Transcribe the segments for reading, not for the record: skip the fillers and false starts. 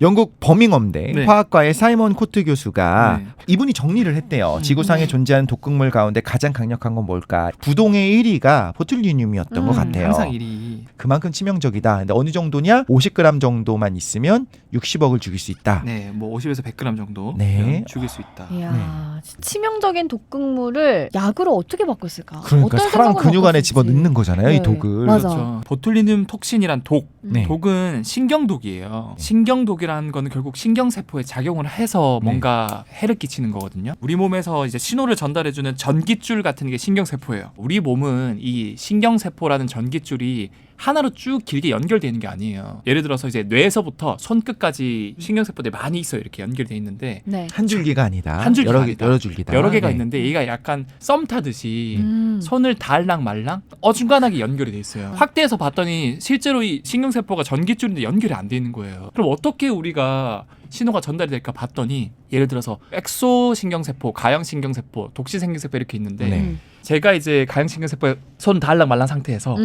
영국 버밍엄대 네. 화학과의 사이먼 코트 교수가 네. 이분이 정리를 했대요. 지구상에 존재하는 독극물 가운데 가장 강력한 건 뭘까? 부동의 1위가 보툴리늄이었던 것 같아요. 항상 일이 그만큼 치명적이다. 근데 어느 정도냐? 50g 정도만 있으면 60억을 죽일 수 있다. 네, 뭐 50에서 100g 정도 네. 죽일 수 있다. 이야, 치명적인 독극물을 약으로 어떻게 바꿨을까? 그러니까 어떤 사람 생각으로 근육 안에 바꿨을지. 집어넣는 거잖아요. 네. 이 독을. 맞아. 그렇죠. 보툴리늄 톡신이란 독. 네. 독은 신경독이에요. 신경독이라는 거는 결국 신경세포에 작용을 해서 뭔가 해를 끼치는 거거든요. 우리 몸에서 이제 신호를 전달해주는 전깃줄 같은 게 신경세포예요. 우리 몸은 이 신경세포라는 전깃줄이 하나로 쭉 길게 연결되어 있는 게 아니에요. 예를 들어서 이제 뇌에서부터 손끝까지 신경세포들이 많이 있어요. 이렇게 연결되어 있는데 네. 한 줄기가 아니다. 한 줄기가 아니다. 여러 줄기다. 여러 개가 네. 있는데 얘가 약간 썸 타듯이 음. 손을 닿을랑 말랑 어중간하게 연결이 돼 있어요. 확대해서 봤더니 실제로 이 신경세포가 전깃줄인데 연결이 안 돼 있는 거예요. 그럼 어떻게 우리가 신호가 전달이 될까 봤더니 예를 들어서 엑소신경세포, 가형신경세포, 독시신경세포 이렇게 있는데 네. 제가 이제 가형신경세포에 손 닿을랑 말랑 상태에서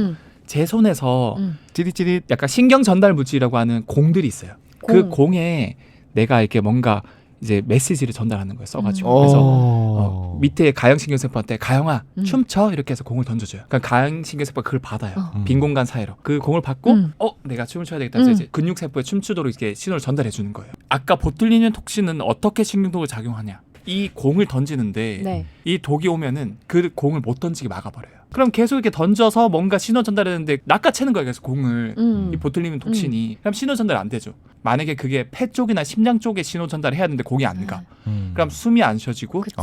제 손에서 찌릿찌릿. 약간 신경 전달 물질이라고 하는 공들이 있어요. 그 공에 내가 이렇게 뭔가 이제 메시지를 전달하는 거예요. 써가지고. 그래서 밑에 가형신경세포한테 가형아 춤춰 이렇게 해서 공을 던져줘요. 그러니까 가형신경세포가 그걸 받아요. 빈 공간 사이로 그 공을 받고 내가 춤을 춰야 되겠다 해서 이제 근육세포에 춤추도록 이렇게 신호를 전달해 주는 거예요. 아까 보툴리늄 톡신은 어떻게 신경독을 작용하냐? 이 공을 던지는데 네. 이 독이 오면은 그 공을 못 던지게 막아버려요. 그럼 계속 이렇게 던져서 뭔가 신호 전달했는데 낚아채는 거예요. 계속 공을. 이 보툴리늄 톡신이. 그럼 신호 전달 안 되죠. 만약에 그게 폐 쪽이나 심장 쪽에 신호 전달을 해야 되는데 공이 안 가. 그럼 숨이 안 쉬어지고 그치.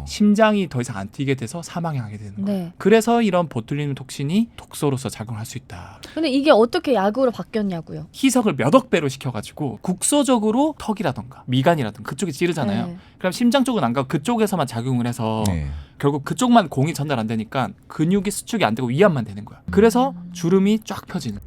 심장이 더 이상 안 뛰게 돼서 사망하게 되는 거예요. 네. 그래서 이런 보툴리늄 톡신이 독소로서 작용할 수 있다. 근데 이게 어떻게 약으로 바뀌었냐고요? 희석을 몇억 배로 시켜가지고 국소적으로 턱이라던가 미간이라던가 그쪽에 찌르잖아요. 네. 그럼 심장 쪽은 안 가고 그쪽에서만 작용을 해서 네. 결국 그쪽만 공이 전달 안 되니까 근육이 수축이 안 되고 위압만 되는 거야. 그래서 주름이 쫙 펴지는.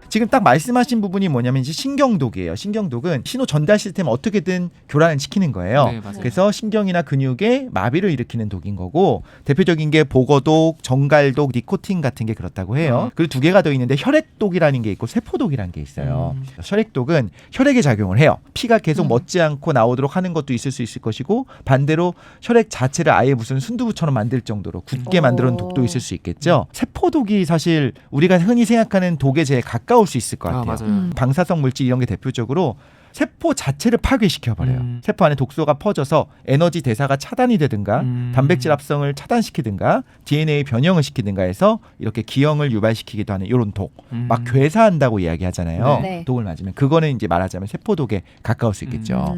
지금 딱 말씀하신 부분이 뭐냐면 이제 신경독이에요. 신경독은 신호 전달 시스템을 어떻게든 교란을 시키는 거예요. 네, 맞아요. 그래서 신경이나 근육에 마비를 일으키는 독인 거고 대표적인 게 보거독, 정갈독, 니코틴 같은 게 그렇다고 해요. 그리고 두 개가 더 있는데 혈액독이라는 게 있고 세포독이라는 게 있어요. 혈액독은 혈액에 작용을 해요. 피가 계속 멎지 않고 나오도록 하는 것도 있을 수 있을 것이고 반대로 혈액 자체를 아예 무슨 순두부처럼 만들 정도로 굳게 만들어 놓은 독도 있을 수 있겠죠. 세포독이 사실 우리가 흔히 생각하는 독에 제일 가까울 수 있을 것 같아요. 맞아요. 방사성 물질 이런 게 대표적으로 세포 자체를 파괴시켜버려요. 세포 안에 독소가 퍼져서 에너지 대사가 차단이 되든가 단백질 합성을 차단시키든가 DNA 변형을 시키든가 해서 이렇게 기형을 유발시키기도 하는 이런 독. 막 괴사한다고 이야기하잖아요. 네. 독을 맞으면. 그거는 이제 말하자면 세포독에 가까울 수 있겠죠.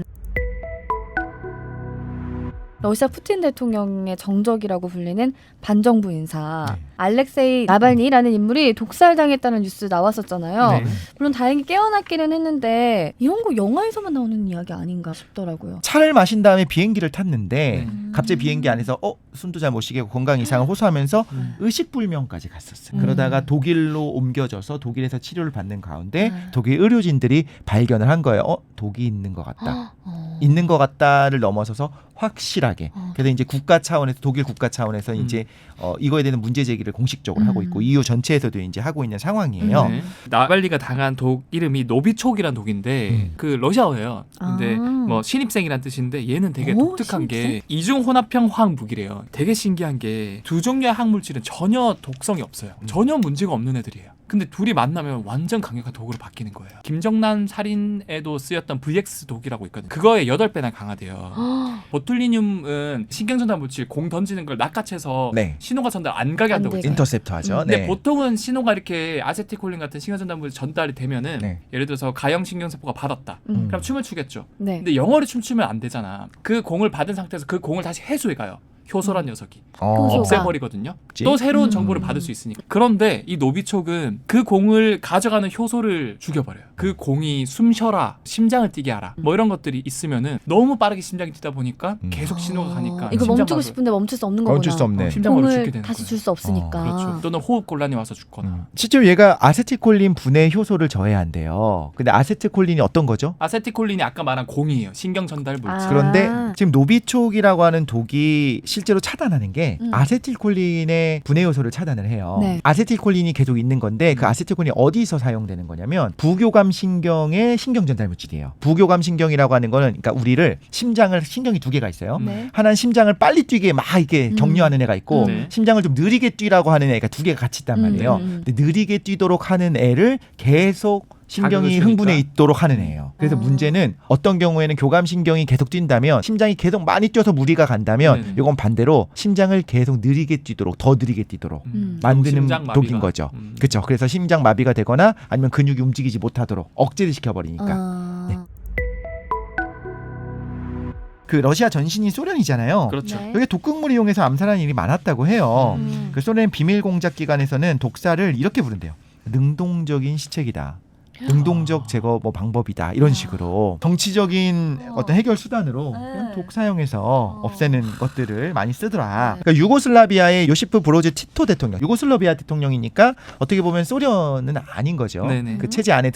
러시아 푸틴 대통령의 정적이라고 불리는 반정부 인사 네. 알렉세이 나발니라는 인물이 독살당했다는 뉴스 나왔었잖아요. 네. 물론 다행히 깨어났기는 했는데 이런 거 영화에서만 나오는 이야기 아닌가 싶더라고요. 차를 마신 다음에 비행기를 탔는데 갑자기 비행기 안에서 숨도 잘 못 쉬겠고 건강 이상을 호소하면서 의식불명까지 갔었어요. 그러다가 독일로 옮겨져서 독일에서 치료를 받는 가운데 독일 의료진들이 발견을 한 거예요. 독이 있는 것 같다. 있는 것 같다를 넘어서서 확실하게. 그래서 이제 국가 차원에서 독일 국가 차원에서 이제 이거에 대한 문제 제기를 공식적으로 하고 있고 EU 전체에서도 이제 하고 있는 상황이에요. 네. 나발리가 당한 독 이름이 노비촉이란 독인데 그 러시아어예요. 근데 뭐 신입생이란 뜻인데 얘는 되게 독특한 게 이중 혼합형 화학 무기래요. 되게 신기한 게 두 종류의 항물질은 전혀 독성이 없어요. 전혀 문제가 없는 애들이에요. 근데 둘이 만나면 완전 강력한 독으로 바뀌는 거예요. 김정남 살인에도 쓰였던 VX 독이라고 있거든요. 그거의 8배나 강하대요. 보툴리늄은 신경전달 물질 공 던지는 걸 낚아채서 네. 신호가 전달 안 가게 한다고 했잖아요. 인터셉터 하죠. 근데 네. 보통은 신호가 이렇게 아세틸콜린 같은 신경전달 물질 전달이 되면은 네. 예를 들어서 가형신경세포가 받았다. 그럼 춤을 추겠죠. 네. 근데 영어를 춤추면 안 되잖아. 그 공을 받은 상태에서 그 공을 다시 회수해 가요. 효소란 녀석이 효소가. 없애버리거든요. 또 새로운 정보를 받을 수 있으니까. 그런데 이 노비촉은 그 공을 가져가는 효소를 죽여버려요. 그 공이 숨 쉬어라, 심장을 뛰게 하라, 뭐 이런 것들이 있으면은 너무 빠르게 심장이 뛰다 보니까 계속 신호가 가니까 이거 심장 멈추고 마비. 싶은데 멈출 수 없는 거구나. 멈출 수 없네. 심장마비로 죽게 공을 되는 다시 거예요. 줄 수 없으니까. 그렇죠. 또는 호흡 곤란이 와서 죽거나. 실제로 얘가 아세틸콜린 분해 효소를 저해야 한대요. 근데 아세틸콜린이 어떤 거죠? 아세틸콜린이 아까 말한 공이에요. 신경 전달 물질. 아. 그런데 지금 노비촉이라고 하는 독이 실제로 차단하는 게 아세틸콜린의 분해 요소를 차단을 해요. 네. 아세틸콜린이 계속 있는 건데 그 아세틸콜린이 어디서 사용되는 거냐면 부교감 신경의 신경 전달 물질이에요. 부교감 신경이라고 하는 거는 그러니까 우리를 신경이 두 개가 있어요. 네. 하나는 심장을 빨리 뛰게 막 이렇게 격려하는 애가 있고 네. 심장을 좀 느리게 뛰라고 하는 애가 두 개가 같이 있단 말이에요. 근데 느리게 뛰도록 하는 애를 계속 신경이 자극을 주니까. 흥분해 있도록 하는 애예요. 그래서 아. 문제는 어떤 경우에는 교감신경이 계속 뛴다면 심장이 계속 많이 뛰어서 무리가 간다면 네네. 이건 반대로 심장을 계속 느리게 뛰도록 더 느리게 뛰도록 만드는 심장 마비가. 독인 거죠. 그렇죠. 그래서 심장 마비가 되거나 아니면 근육이 움직이지 못하도록 억제를 시켜버리니까. 네. 그 러시아 전신이 소련이잖아요. 그렇죠. 네. 여기 독극물 이용해서 암살하는 일이 많았다고 해요. 그 소련 비밀 공작 기관에서는 독사를 이렇게 부른대요. 능동적인 시책이다. 능동적 제거 뭐 방법이다. 이런 식으로 정치적인 어떤 해결 수단으로 그냥 독 사용해서 없애는 것들을 많이 쓰더라. 그러니까 유고슬라비아의 요시프 브로즈 티토 대통령, 유고슬라비아 대통령이니까 어떻게 보면 소련은 아닌 거죠. 네네. 그 체제 안에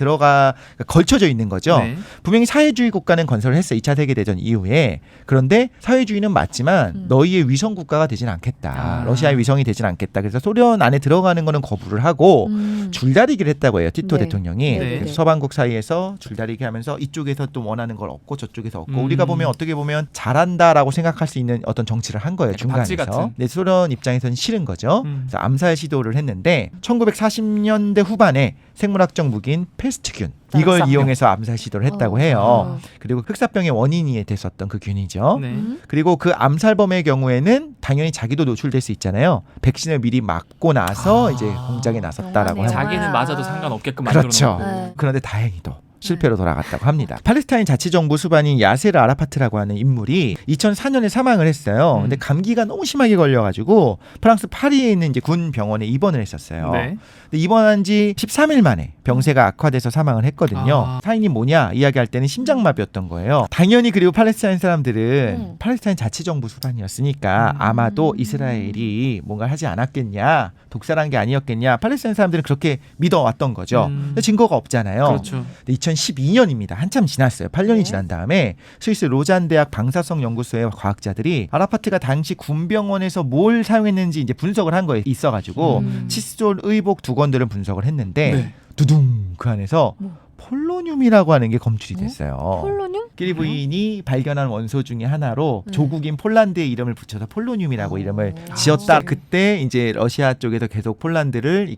걸쳐져 있는 거죠. 네. 분명히 사회주의 국가는 건설을 했어요. 2차 세계대전 이후에. 그런데 사회주의는 맞지만 너희의 위성 국가가 되진 않겠다. 아. 러시아의 위성이 되진 않겠다. 그래서 소련 안에 들어가는 거는 거부를 하고 줄다리기를 했다고 해요. 티토 네. 대통령이. 네. 그래서 서방국 사이에서 줄다리기 하면서 이쪽에서 또 원하는 걸 얻고 저쪽에서 얻고 우리가 보면 어떻게 보면 잘한다라고 생각할 수 있는 어떤 정치를 한 거예요. 약간 박쥐 중간에서. 같은. 네, 소련 입장에서는 싫은 거죠. 그래서 암살 시도를 했는데 1940년대 후반에 생물학적 무기인 페스트균 이걸 흑사병. 이용해서 암살 시도를 했다고 해요. 그리고 흑사병의 원인이 됐었던 그 균이죠. 네. 그리고 그 암살범의 경우에는 당연히 자기도 노출될 수 있잖아요. 백신을 미리 맞고 나서 이제 공작에 나섰다라고 영화네요. 합니다. 자기는 맞아도 상관없게끔 만들어 그렇죠. 놓고. 네. 그런데 다행히도 실패로 돌아갔다고 합니다. 팔레스타인 자치정부 수반인 야세르 아라파트라고 하는 인물이 2004년에 사망을 했어요. 근데 감기가 너무 심하게 걸려가지고 프랑스 파리에 있는 이제 군 병원에 입원을 했었어요. 네. 근데 입원한 지 13일 만에 병세가 악화돼서 사망을 했거든요. 아. 사인이 뭐냐 이야기할 때는 심장마비였던 거예요. 당연히 그리고 팔레스타인 사람들은 팔레스타인 자치정부 수반이었으니까 아마도 이스라엘이 뭔가 하지 않았겠냐, 독살한 게 아니었겠냐, 팔레스타인 사람들은 그렇게 믿어왔던 거죠. 근데 증거가 없잖아요. 그렇죠. 2012년입니다. 한참 지났어요. 8년이 지난 다음에 스위스 로잔 대학 방사성 연구소의 과학자들이 아라파트가 당시 군병원에서 뭘 사용했는지 이제 분석을 한 거에 있어가지고 칫솔 의복 두건들을 분석을 했는데 네. 두둥 그 안에서 폴로늄이라고 하는 게 검출이 됐어요. 폴로늄? 끼리 부인이 발견한 원소 중에 하나로 조국인 폴란드의 이름을 붙여서 폴로늄이라고 이름을 지었다. 그때 이제 러시아 쪽에서 계속 폴란드를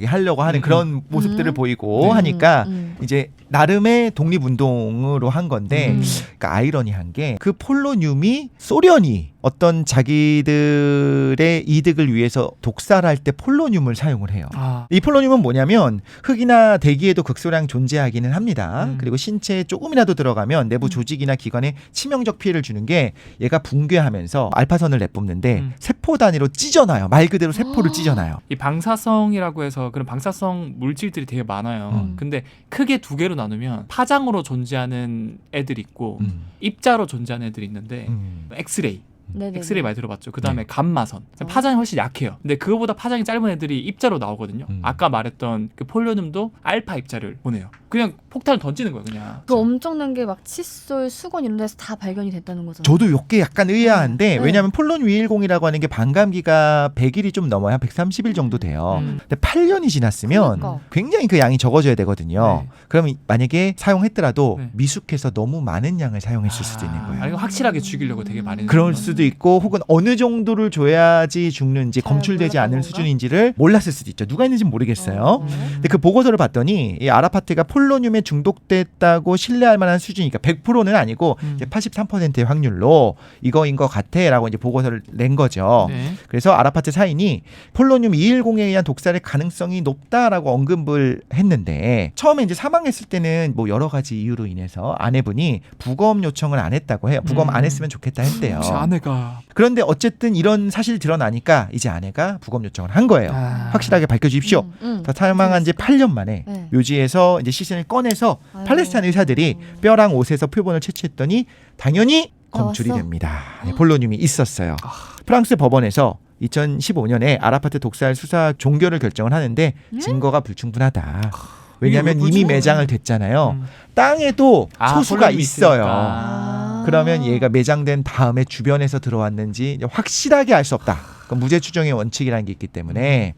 하려고 하는 그런 모습들을 보이고 하니까 이제 나름의 독립운동으로 한 건데 그러니까 아이러니한 게 그 폴로늄이 소련이 어떤 자기들의 이득을 위해서 독살할 때 폴로늄을 사용을 해요. 아. 이 폴로늄은 뭐냐면 흙이나 대기에도 극소량 존재하기는 합니다. 그리고 신체에 조금이라도 들어가면 내부 조직이나 기관에 치명적 피해를 주는 게 얘가 붕괴하면서 알파선을 내뿜는데 세포 단위로 찢어놔요. 말 그대로 세포를 찢어놔요. 이 방사성이라고 해서 그런 방사성 물질들이 되게 많아요. 근데 크게 두 개로 나누면 파장으로 존재하는 애들이 있고 입자로 존재하는 애들이 있는데 엑스레이. 네네네. 엑스레이 많이 들어봤죠. 그 다음에 감마선. 파장이 훨씬 약해요. 근데 그거보다 파장이 짧은 애들이 입자로 나오거든요. 아까 말했던 그 폴로늄도 알파 입자를 보내요. 그냥 폭탄을 던지는 거예요, 그냥. 그 엄청난 게 막 칫솔, 수건 이런 데서 다 발견이 됐다는 거잖아요. 저도 이게 약간 의아한데 네. 왜냐하면 폴로늄 210이라고 하는 게 반감기가 100일이 좀 넘어야 130일 정도 돼요. 근데 8년이 지났으면 그러니까. 굉장히 그 양이 적어져야 되거든요. 네. 그러면 만약에 사용했더라도 네. 미숙해서 너무 많은 양을 사용했을 수도 있는 거예요. 아니, 확실하게 죽이려고 되게 많이 그럴 했나? 수도 있고 혹은 어느 정도를 줘야지 죽는지 잘 검출되지 않을 몰랐던 수준인지를 몰랐을 수도 있죠. 누가 했는지 모르겠어요. 근데 그 보고서를 봤더니 이 아라파트가 폴로늄에 중독됐다고 신뢰할 만한 수준이니까 100%는 아니고 이제 83%의 확률로 이거인 것 같아라고 이제 보고서를 낸 거죠. 네. 그래서 아라파트 사인이 폴로늄 210에 의한 독살의 가능성이 높다라고 언급을 했는데 처음에 이제 사망했을 때는 뭐 여러 가지 이유로 인해서 아내분이 부검 요청을 안 했다고 해요. 부검 안 했으면 좋겠다 했대요. 혹시 아내가 그런데 어쨌든 이런 사실이 드러나니까 이제 아내가 부검 요청을 한 거예요. 확실하게 밝혀주십시오. 사망한 지 8년 만에 네. 묘지에서 이제 시신을 꺼내서 아이고. 팔레스타인 의사들이 뼈랑 옷에서 표본을 채취했더니 당연히 검출이 나왔어? 됩니다. 네, 폴로늄이 있었어요. 프랑스 법원에서 2015년에 아라파트 독살 수사 종결을 결정을 하는데 증거가 불충분하다. 왜냐하면 이게 왜 이미 불충분해? 매장을 됐잖아요. 땅에도 소수가 폴로늄이 있어요. 있으니까. 그러면 얘가 매장된 다음에 주변에서 들어왔는지 확실하게 알 수 없다. 그럼 무죄 추정의 원칙이라는 게 있기 때문에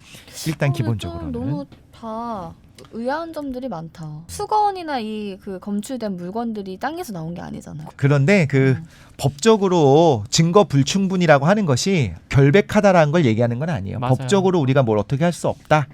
일단 기본적으로는 너무 다 의아한 점들이 많다. 수거원이나 이 그 검출된 물건들이 땅에서 나온 게 아니잖아요. 그런데 그 법적으로 증거 불충분이라고 하는 것이 결백하다라는 걸 얘기하는 건 아니에요. 맞아요. 법적으로 우리가 뭘 어떻게 할 수 없다.